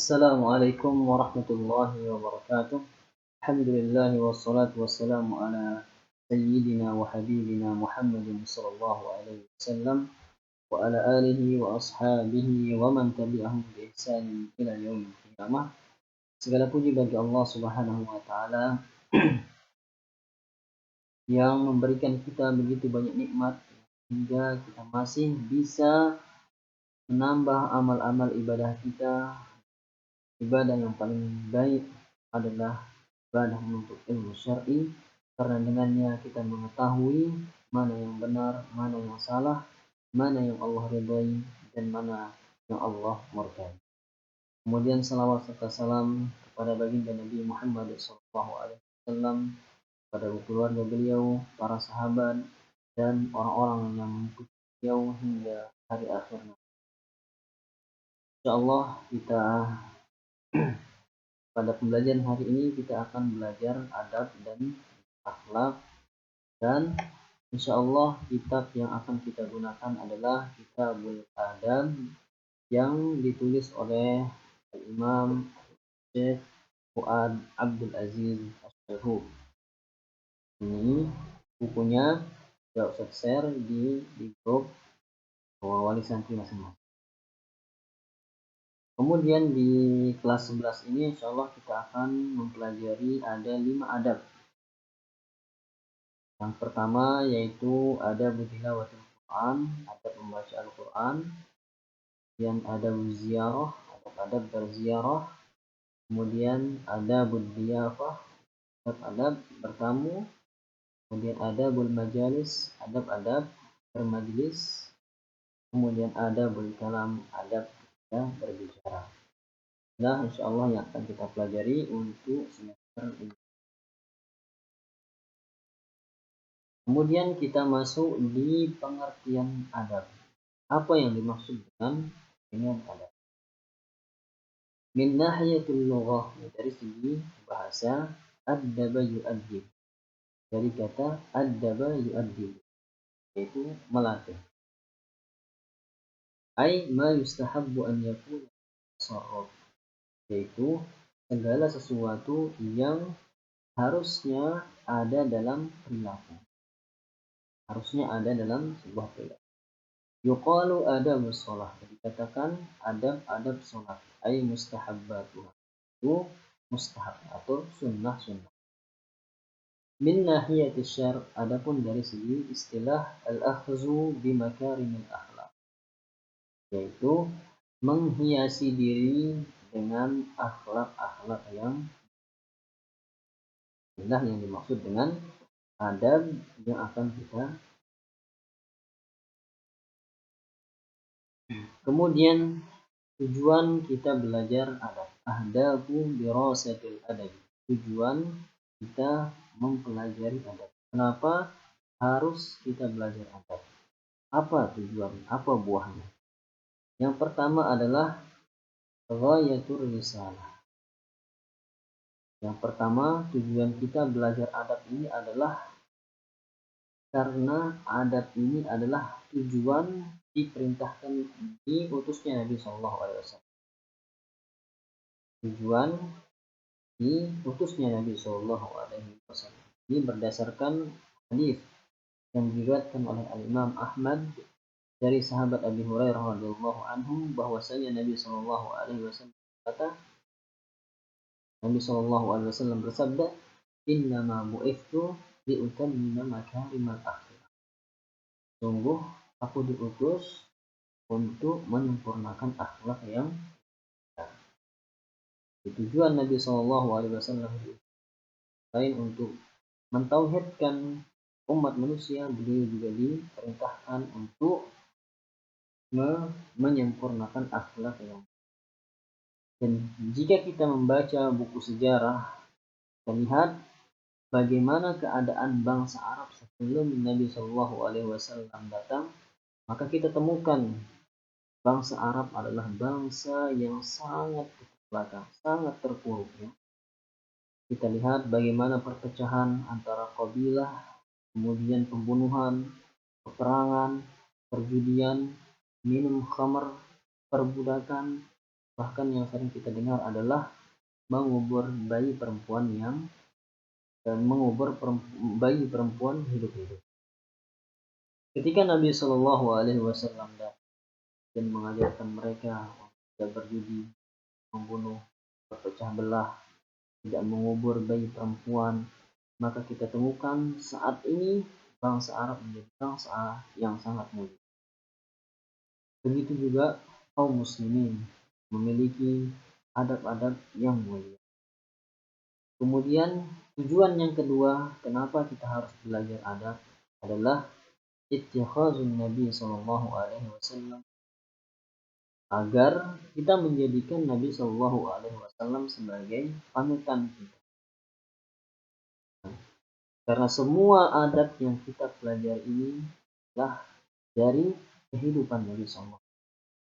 Assalamualaikum warahmatullahi wabarakatuh. Alhamdulillah wassalatu wassalamu ala sayyidina wa habibina Muhammadin sallallahu alaihi wasallam wa ala alihi wa ashabihi wa man tabi'ahum bi ihsanin ila yaumil qiyamah. Segala puji bagi Allah Subhanahu wa taala yang memberikan kita begitu banyak nikmat hingga kita masih bisa menambah amal-amal ibadah kita. Ibadah yang paling baik adalah ibadah menuntut ilmu syar'i, karena dengannya kita mengetahui mana yang benar, mana yang salah, mana yang Allah ridhai dan mana yang Allah murkai. Kemudian salawat serta salam kepada baginda Nabi Muhammad SAW, pada keluarga beliau, para sahabat dan orang-orang yang mengikuti beliau hingga hari akhir. Insyaallah kita pada pembelajaran hari ini kita akan belajar adab dan akhlak, dan insyaallah kitab yang akan kita gunakan adalah Kitabul Adab yang ditulis oleh Imam Syekh Fuad Abdul Aziz Asy-Syarhub. Ini bukunya sudah Ustaz share di grup wali santri masing-masing. Kemudian di kelas 11 ini insyaallah kita akan mempelajari ada 5 adab. Yang pertama yaitu adab tilawatil Quran, adab membaca Al-Quran. Kemudian adab ziarah, adab berziarah. Kemudian adabud diyafah, adab bertamu. Kemudian adabul majalis, adab bermajlis. Kemudian adabul kalam, adab kita berbicara. Nah, insyaallah yang akan kita pelajari untuk semester ini. Kemudian kita masuk di pengertian adab. Apa yang dimaksud dengan adab? Min nahiyatil lughah, dari segi bahasa, adaba yu'addib. Dari kata adaba yu'addib, yaitu melatih. Ai ma yustahabbu an yakuna tasarruf, yaitu segala sesuatu yang harusnya ada dalam perilaku. Harusnya ada dalam sebuah perilaku. Yuqalu adabus shalah, dikatakan adab salat, ay mustahabbatuha, itu mustahab atau sunnah. Min nahiyatis syar', adapun dari segi istilah al-akhzu bi makarimil akhlak, yaitu menghiasi diri dengan akhlak-akhlak yang inilah yang dimaksud dengan adab yang akan kita. Kemudian tujuan kita belajar adab, ahdabu dirasatil adab, tujuan kita mempelajari adab. Kenapa harus kita belajar adab? Apa tujuan? Apa buahnya? Yang pertama adalah ghayatur risalah. Yang pertama, tujuan kita belajar adab ini adalah karena adab ini adalah tujuan diperintahkan diutusnya Nabi Shallallahu Alaihi Wasallam. Tujuan diutusnya Nabi Shallallahu Alaihi Wasallam ini berdasarkan hadis yang diriwayatkan oleh Imam Ahmad dari sahabat Abi Hurairah radhiyallahu anhu, bahwasanya Nabi Shallallahu Alaihi Wasallam berkata, Nabi Shallallahu Alaihi Wasallam bersabda, "Innama bu'ithtu liutammima makarimal akhlak." Sungguh aku diutus untuk menyempurnakan akhlak yang baik. Tujuan Nabi Shallallahu Alaihi Wasallam selain untuk mentauhidkan umat manusia, beliau juga diperintahkan untuk menyempurnakan akhlak yang baik. Dan jika kita membaca buku sejarah, kita lihat bagaimana keadaan bangsa Arab sebelum Nabi Shallallahu Alaihi Wasallam datang, maka kita temukan bangsa Arab adalah bangsa yang sangat belakang, sangat terpuruk. Ya. Kita lihat bagaimana perpecahan antara kabilah, kemudian pembunuhan, peperangan, perjudian, minum khamr, perbudakan, Bahkan yang sering kita dengar adalah mengubur bayi perempuan bayi perempuan hidup-hidup. Ketika Nabi Shallallahu Alaihi Wasallam dan mengajarkan mereka tidak berjudi, membunuh, berpecah belah, tidak mengubur bayi perempuan, maka kita temukan saat ini bangsa Arab menjadi bangsa yang sangat mulia. Begitu juga kaum muslimin memiliki adab-adab yang mulia. Kemudian tujuan yang kedua kenapa kita harus belajar adab adalah ittikhazun Nabi Sallallahu Alaihi Wasallam, agar kita menjadikan Nabi Sallallahu Alaihi Wasallam sebagai panutan kita. Karena semua adab yang kita pelajari ini adalah dari kehidupan Nabi Sallallahu.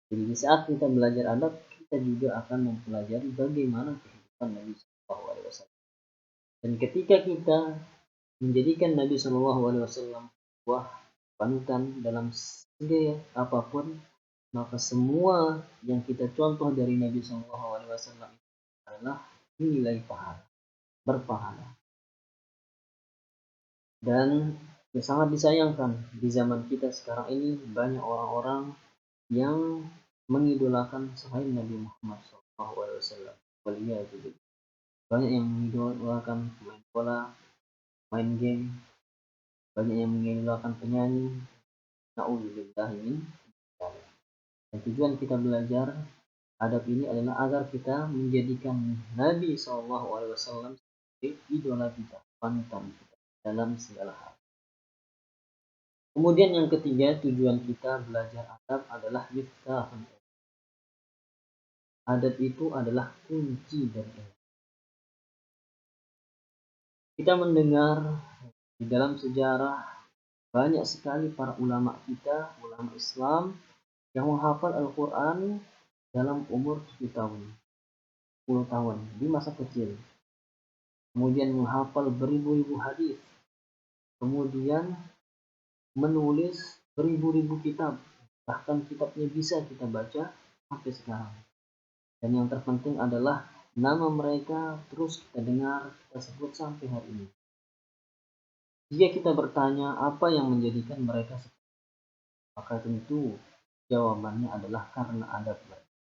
Jadi di saat kita belajar adab, kita juga akan mempelajari bagaimana kehidupan Nabi Sallallahu Alaihi Wasallam. Dan ketika kita menjadikan Nabi Shallallahu Alaihi Wasallam sebuah panutan dalam segi apapun, maka semua yang kita contoh dari Nabi Shallallahu Alaihi Wasallam adalah nilai pahala, berpahala. Dan sangat disayangkan di zaman kita sekarang ini banyak orang-orang yang mengidolakan selain Nabi Muhammad SAW. Banyak yang mengidolakan pemain bola, main game, banyak yang mengidolakan penyanyi. Na'udzubillah min dzalik. Dan tujuan kita belajar adab ini adalah agar kita menjadikan Nabi SAW sebagai idola kita, panutan kita dalam segala hal. Kemudian yang ketiga, tujuan kita belajar adab adalah miftahul. Adab itu adalah kunci dari ilmu. Kita mendengar di dalam sejarah banyak sekali para ulama kita, ulama Islam yang menghafal Al-Quran dalam umur 7 tahun, 10 tahun di masa kecil. Kemudian menghafal beribu-ribu hadis. Kemudian menulis beribu-ribu kitab. Bahkan kitabnya bisa kita baca sampai sekarang. Dan yang terpenting adalah nama mereka terus kita dengar, kita sebut sampai hari ini. Jika kita bertanya apa yang menjadikan mereka seperti itu, maka tentu jawabannya adalah karena adab mereka.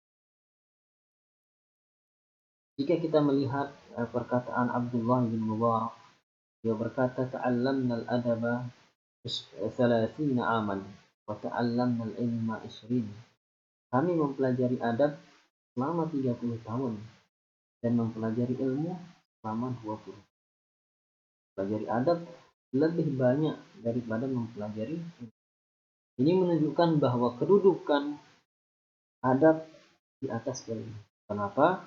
Jika kita melihat perkataan Abdullah bin Mubarak, dia berkata, "Ta'allamna al-adaba 30 aman wa ta'allamna al-ilma 20." Kami mempelajari adab selama 30 tahun dan mempelajari ilmu selama 20. Pelajari adab lebih banyak daripada mempelajari ilmu. Ini menunjukkan bahwa kedudukan adab di atas ilmu. Kenapa?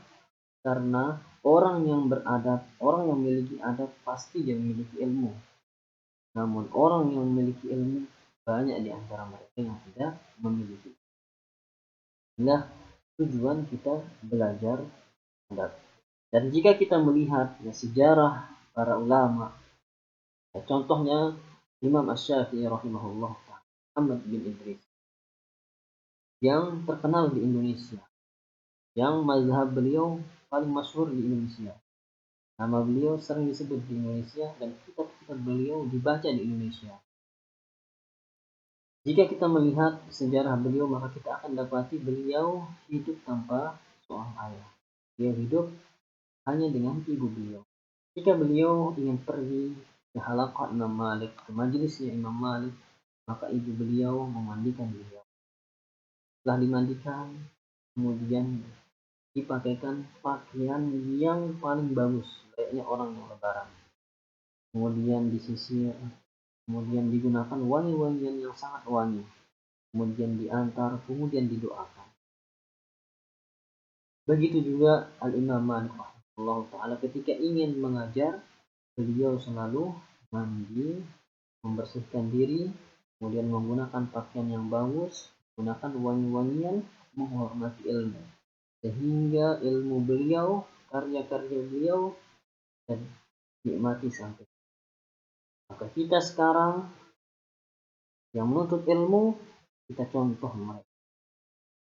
Karena orang yang beradab, orang yang memiliki adab pasti dia memiliki ilmu. Namun orang yang memiliki ilmu banyak di antara mereka yang tidak memiliki. Inilah tujuan kita belajar adab. Dan jika kita melihat sejarah para ulama, contohnya Imam Asy-Syafi'i rahimahullah, Muhammad bin Idris, yang terkenal di Indonesia, yang mazhab beliau paling masyhur di Indonesia. Nama beliau sering disebut di Indonesia dan kitab-kitab beliau dibaca di Indonesia. Jika kita melihat sejarah beliau, maka kita akan dapati beliau hidup tanpa seorang ayah. Dia hidup hanya dengan ibu beliau. Jika beliau ingin pergi ke halaqah Imam Malik, ke majelisnya Imam Malik, maka ibu beliau memandikan beliau. Setelah dimandikan, kemudian dipakaikan pakaian yang paling bagus, layaknya orang yang lebaran. Kemudian disisir, kemudian digunakan wangi-wangian yang sangat wangi. Kemudian diantar, kemudian didoakan. Begitu juga Al-Imam Malik rahimahullah ta'ala ketika ingin mengajar, beliau selalu mandi, membersihkan diri, kemudian menggunakan pakaian yang bagus, menggunakan wangi-wangian, menghormati ilmu. Sehingga ilmu beliau, karya-karya beliau dan nikmati sampai. Maka kita sekarang yang menuntut ilmu, kita contoh mereka.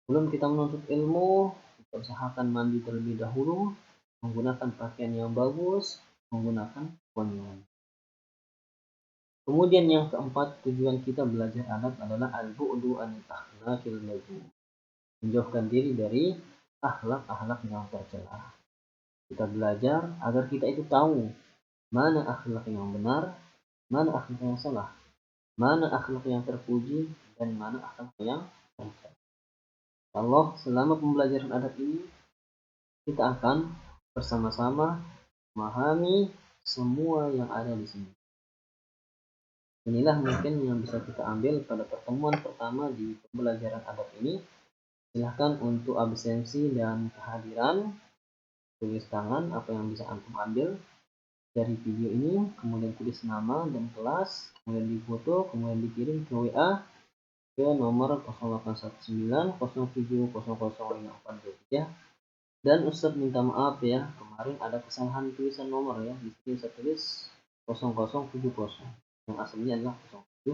Belum kita menuntut ilmu, kita kita usahakan mandi terlebih dahulu, menggunakan pakaian yang bagus, menggunakan wangi. Kemudian yang keempat, tujuan kita belajar adab adalah al-bu'du anil akhlaqil madhmum. Menjauhkan diri dari akhlak-akhlak yang tercela. Kita belajar agar kita itu tahu mana akhlak yang benar, mana akhlak yang salah, mana akhlak yang terpuji, dan mana akhlak yang tercela. Allah, selama pembelajaran adab ini, kita akan bersama-sama memahami semua yang ada di sini. Inilah mungkin yang bisa kita ambil pada pertemuan pertama di pembelajaran adab ini. Silahkan untuk absensi dan kehadiran, tulis tangan apa yang bisa antum ambil dari video ini, kemudian tulis nama dan kelas, kemudian difoto, kemudian dikirim ke WA ke nomor 081907005423. Dan Ustadz minta maaf ya, kemarin ada kesalahan tulisan nomor ya. Di sini saya tulis 0070, yang aslinya adalah 07.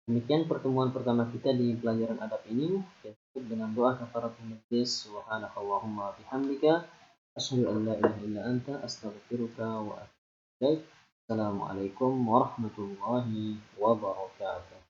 Demikian pertemuan pertama kita di pelajaran adab ini. Kita tutup dengan doa kafaratul majlis. Subhanakallahumma bihamdika asyhadu an la ilaha illa anta astaghfiruka wa atubu ilaik. Assalamualaikum warahmatullahi wabarakatuh.